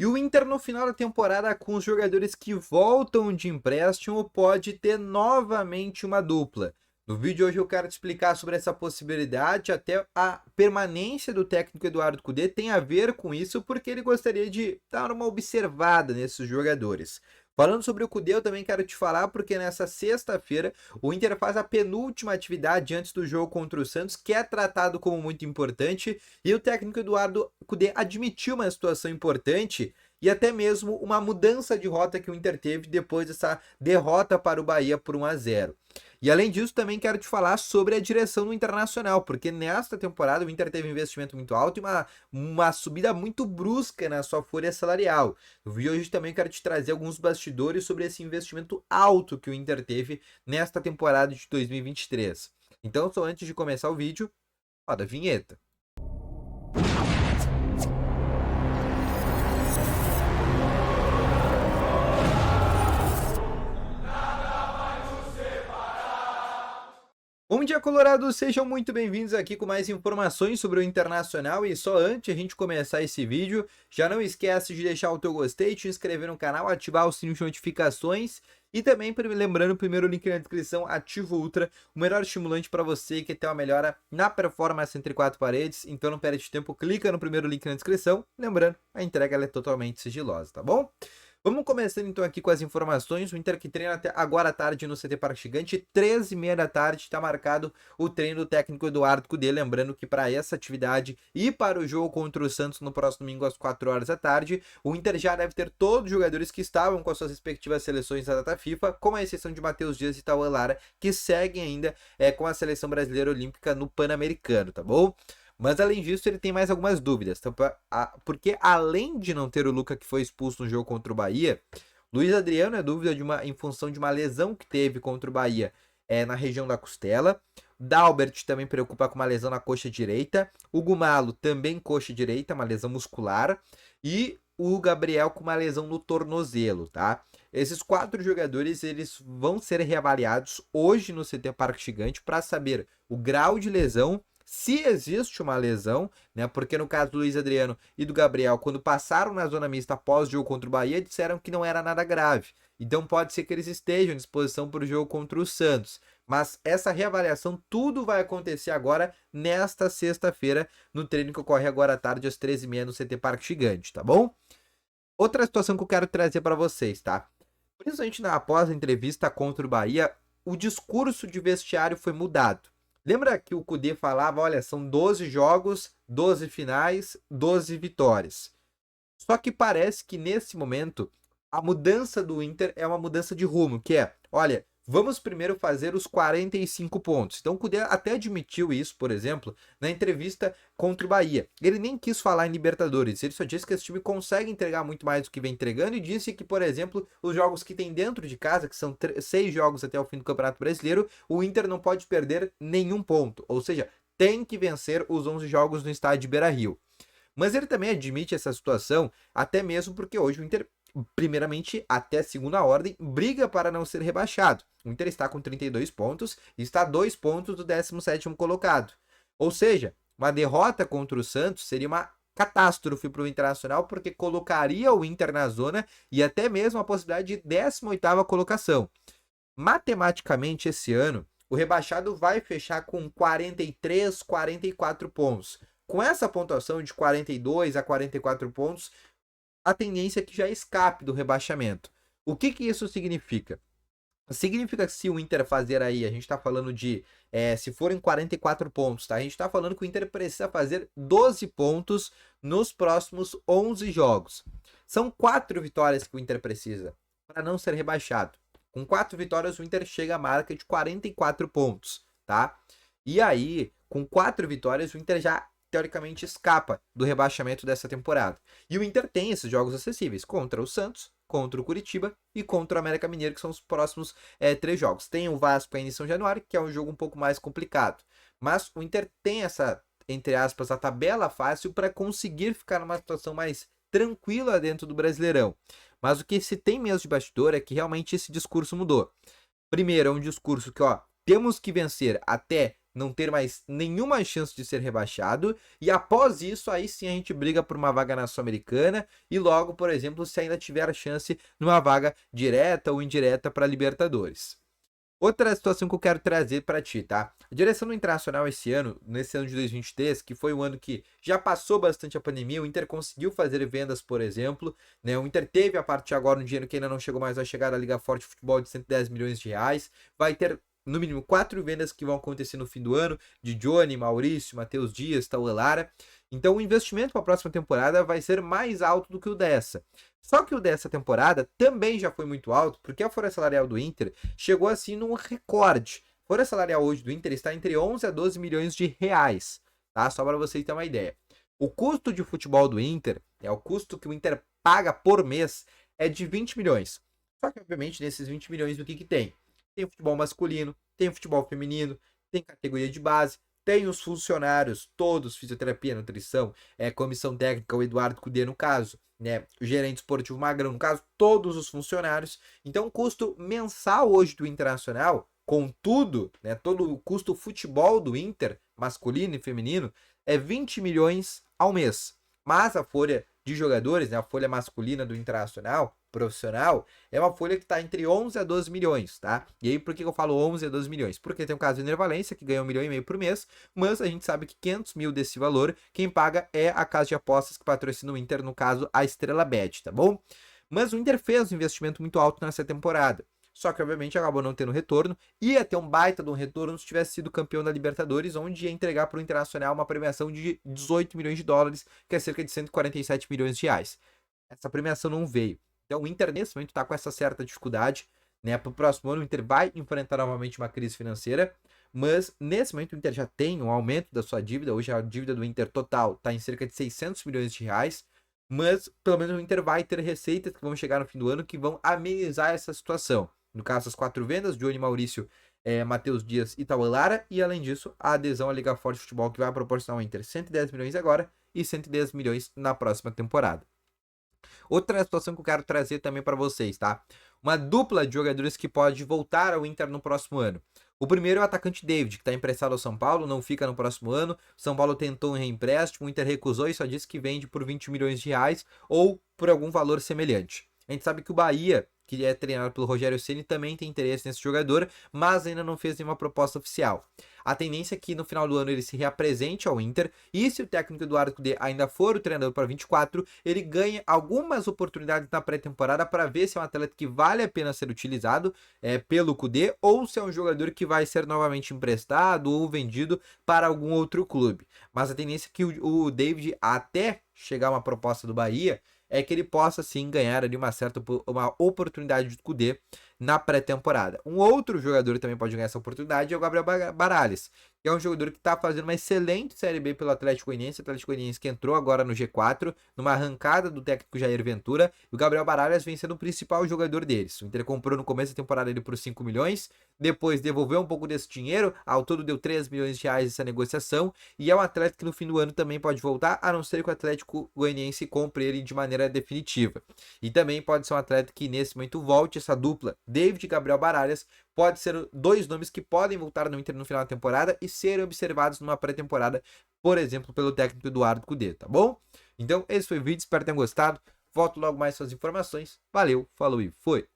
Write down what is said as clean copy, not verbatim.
E o Inter no final da temporada, com os jogadores que voltam de empréstimo, pode ter novamente uma dupla. No vídeo de hoje eu quero te explicar sobre essa possibilidade, até a permanência do técnico Eduardo Cudê tem a ver com isso, porque ele gostaria de dar uma observada nesses jogadores. Falando sobre o Cudê, eu também quero te falar, porque nessa sexta-feira o Inter faz a penúltima atividade antes do jogo contra o Santos, que é tratado como muito importante, e o técnico Eduardo Cudê admitiu uma situação importante e até mesmo uma mudança de rota que o Inter teve depois dessa derrota para o Bahia por 1-0. E além disso, também quero te falar sobre a direção do Internacional, porque nesta temporada o Inter teve um investimento muito alto e uma subida muito brusca na sua folha salarial. No vídeo de hoje também quero te trazer alguns bastidores sobre esse investimento alto que o Inter teve nesta temporada de 2023. Então, só antes de começar o vídeo, roda a vinheta. Bom dia, Colorado! Sejam muito bem-vindos aqui com mais informações sobre o Internacional. E só antes de a gente começar esse vídeo, já não esquece de deixar o teu gostei, te inscrever no canal, ativar o sininho de notificações e também, lembrando, o primeiro link na descrição, Ativo Ultra, o melhor estimulante para você que quer ter uma melhora na performance entre quatro paredes. Então não perde tempo, clica no primeiro link na descrição. Lembrando, a entrega ela é totalmente sigilosa, tá bom? Vamos começando então aqui com as informações. O Inter que treina até agora à tarde no CT Parque Gigante, 13h30 da tarde, está marcado o treino do técnico Eduardo Cudê. Lembrando que para essa atividade e para o jogo contra o Santos no próximo domingo às 4h da tarde, o Inter já deve ter todos os jogadores que estavam com as suas respectivas seleções da data FIFA, com a exceção de Matheus Dias e Tauan Lara, que seguem ainda com a seleção brasileira olímpica no Pan-Americano, tá bom? Mas além disso, ele tem mais algumas dúvidas. Porque além de não ter o Luca que foi expulso no jogo contra o Bahia, Luiz Adriano é dúvida em função de uma lesão que teve contra o Bahia na região da costela. Dalbert também preocupa com uma lesão na coxa direita. O Gumalo também coxa direita, uma lesão muscular. E o Gabriel com uma lesão no tornozelo, tá? Esses 4 jogadores eles vão ser reavaliados hoje no CT Parque Gigante para saber o grau de lesão, se existe uma lesão, né? Porque no caso do Luiz Adriano e do Gabriel, quando passaram na zona mista após o jogo contra o Bahia, disseram que não era nada grave. Então pode ser que eles estejam à disposição para o jogo contra o Santos. Mas essa reavaliação, tudo vai acontecer agora nesta sexta-feira, no treino que ocorre agora à tarde, às 13h30 no CT Parque Gigante, tá bom? Outra situação que eu quero trazer para vocês, tá? Principalmente após a entrevista contra o Bahia, o discurso de vestiário foi mudado. Lembra que o Cudê falava, olha, são 12 jogos, 12 finais, 12 vitórias. Só que parece que nesse momento a mudança do Inter é uma mudança de rumo, que é, olha, vamos primeiro fazer os 45 pontos. Então o Cudê até admitiu isso, por exemplo, na entrevista contra o Bahia. Ele nem quis falar em Libertadores, ele só disse que esse time consegue entregar muito mais do que vem entregando e disse que, por exemplo, os jogos que tem dentro de casa, que são 6 jogos até o fim do Campeonato Brasileiro, o Inter não pode perder nenhum ponto. Ou seja, tem que vencer os 11 jogos no estádio Beira-Rio. Mas ele também admite essa situação, até mesmo porque hoje o Inter, primeiramente, até segunda ordem, briga para não ser rebaixado. O Inter está com 32 pontos e está a 2 pontos do 17º colocado. Ou seja, uma derrota contra o Santos seria uma catástrofe para o Internacional, porque colocaria o Inter na zona e até mesmo a possibilidade de 18ª colocação. Matematicamente, esse ano, o rebaixado vai fechar com 43, 44 pontos. Com essa pontuação de 42 a 44 pontos, a tendência é que já escape do rebaixamento. O que isso significa? Significa que se o Inter fazer aí, a gente está falando de, se forem 44 pontos, tá? A gente está falando que o Inter precisa fazer 12 pontos nos próximos 11 jogos. São 4 vitórias que o Inter precisa para não ser rebaixado. Com 4 vitórias, o Inter chega à marca de 44 pontos, tá? E aí, com 4 vitórias, o Inter já teoricamente escapa do rebaixamento dessa temporada. E o Inter tem esses jogos acessíveis contra o Santos, contra o Curitiba e contra o América Mineiro, que são os próximos 3 jogos. Tem o Vasco ainda em São Januário, que é um jogo um pouco mais complicado. Mas o Inter tem essa, entre aspas, a tabela fácil para conseguir ficar numa situação mais tranquila dentro do Brasileirão. Mas o que se tem mesmo de bastidor é que realmente esse discurso mudou. Primeiro, é um discurso que, temos que vencer até não ter mais nenhuma chance de ser rebaixado, e após isso, aí sim a gente briga por uma vaga na Sul-Americana, e logo, por exemplo, se ainda tiver a chance numa vaga direta ou indireta para Libertadores. Outra situação que eu quero trazer para ti, tá? A direção do Internacional esse ano, nesse ano de 2023, que foi um ano que já passou bastante a pandemia, o Inter conseguiu fazer vendas, por exemplo, né? O Inter teve a partir agora um dinheiro que ainda não chegou mais, vai chegar à Liga Forte Futebol de 110 milhões de reais, vai ter no mínimo 4 vendas que vão acontecer no fim do ano, de Johnny, Maurício, Matheus Dias, Tauelara. Então o investimento para a próxima temporada vai ser mais alto do que o dessa. Só que o dessa temporada também já foi muito alto, porque a folha salarial do Inter chegou assim num recorde. A folha salarial hoje do Inter está entre 11 a 12 milhões de reais, tá? Só para vocês terem uma ideia. O custo de futebol do Inter, o custo que o Inter paga por mês, é de 20 milhões. Só que, obviamente, nesses 20 milhões, o que tem? Tem o futebol masculino, tem o futebol feminino, tem categoria de base, tem os funcionários, todos, fisioterapia, nutrição, comissão técnica, o Eduardo Cudê no caso, né, o gerente esportivo Magrão no caso, todos os funcionários. Então o custo mensal hoje do Internacional, com tudo, né, todo o custo futebol do Inter, masculino e feminino, é 20 milhões ao mês. Mas a folha de jogadores, né, a folha masculina do Internacional, profissional, é uma folha que está entre 11 a 12 milhões, tá? E aí, por que eu falo 11 a 12 milhões? Porque tem o caso do Ener Valencia, que ganha 1,5 milhão por mês, mas a gente sabe que 500 mil desse valor, quem paga é a casa de apostas que patrocina o Inter, no caso, a Estrela Bet, tá bom? Mas o Inter fez um investimento muito alto nessa temporada. Só que, obviamente, acabou não tendo retorno. Ia ter um baita de um retorno se tivesse sido campeão da Libertadores, onde ia entregar para o Internacional uma premiação de 18 milhões de dólares, que é cerca de 147 milhões de reais. Essa premiação não veio. Então o Inter nesse momento está com essa certa dificuldade, né? Para o próximo ano o Inter vai enfrentar novamente uma crise financeira, mas nesse momento o Inter já tem um aumento da sua dívida. Hoje a dívida do Inter total está em cerca de 600 milhões de reais, mas pelo menos o Inter vai ter receitas que vão chegar no fim do ano que vão amenizar essa situação. No caso, as 4 vendas, Johnny, Maurício, Matheus Dias e Tauelara, e além disso, a adesão à Liga Forte Futebol, que vai proporcionar ao Inter 110 milhões agora e 110 milhões na próxima temporada. Outra situação que eu quero trazer também para vocês, tá? Uma dupla de jogadores que pode voltar ao Inter no próximo ano. O primeiro é o atacante David, que está emprestado ao São Paulo, não fica no próximo ano. São Paulo tentou um reempréstimo, o Inter recusou e só disse que vende por 20 milhões de reais ou por algum valor semelhante. A gente sabe que o Bahia, que é treinado pelo Rogério Ceni, também tem interesse nesse jogador, mas ainda não fez nenhuma proposta oficial. A tendência é que no final do ano ele se reapresente ao Inter, e se o técnico Eduardo Cudê ainda for o treinador para 24, ele ganha algumas oportunidades na pré-temporada para ver se é um atleta que vale a pena ser utilizado pelo Cudê, ou se é um jogador que vai ser novamente emprestado ou vendido para algum outro clube. Mas a tendência é que o David, até chegar uma proposta do Bahia, é que ele possa sim ganhar ali uma oportunidade de Cudê na pré-temporada. Um outro jogador também pode ganhar essa oportunidade é o Gabriel Baralhas, que é um jogador que está fazendo uma excelente Série B pelo Atlético Goianiense que entrou agora no G4, numa arrancada do técnico Jair Ventura, e o Gabriel Baralhas vem sendo o principal jogador deles. O Inter comprou no começo da temporada ele por 5 milhões, depois devolveu um pouco desse dinheiro, ao todo deu 3 milhões de reais essa negociação, e é um atleta que no fim do ano também pode voltar, a não ser que o Atlético Goianiense compre ele de maneira definitiva. E também pode ser um atleta que nesse momento volte essa dupla, David e Gabriel Baralhas, pode ser dois nomes que podem voltar no Inter no final da temporada e serem observados numa pré-temporada, por exemplo, pelo técnico Eduardo Cudê, tá bom? Então, esse foi o vídeo, espero que tenham gostado. Volto logo mais com as informações. Valeu, falou e foi!